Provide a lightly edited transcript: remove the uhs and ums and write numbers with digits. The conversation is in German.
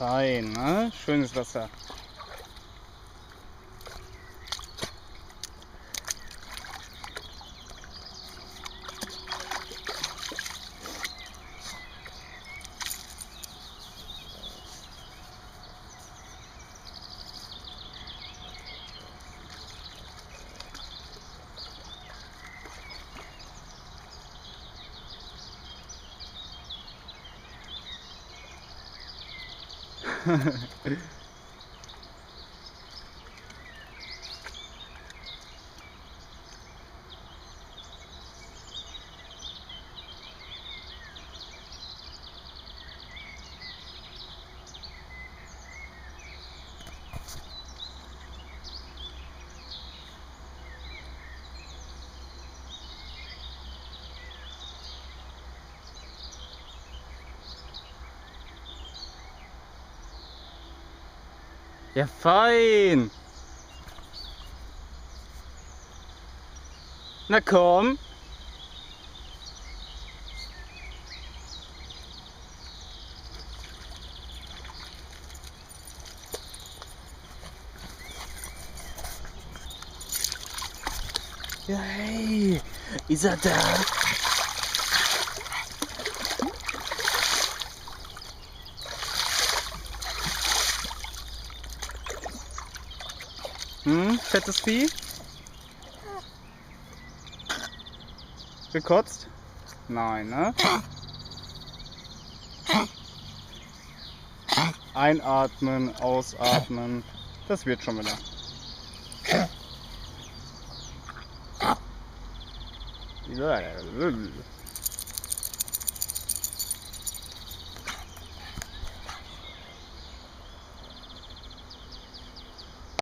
fein, ne? Schönes Wasser. Ja, fein. Na komm. Ja, hey. Ist er da? Fettes Vieh? Gekotzt? Nein, ne? Einatmen, ausatmen. Das wird schon wieder.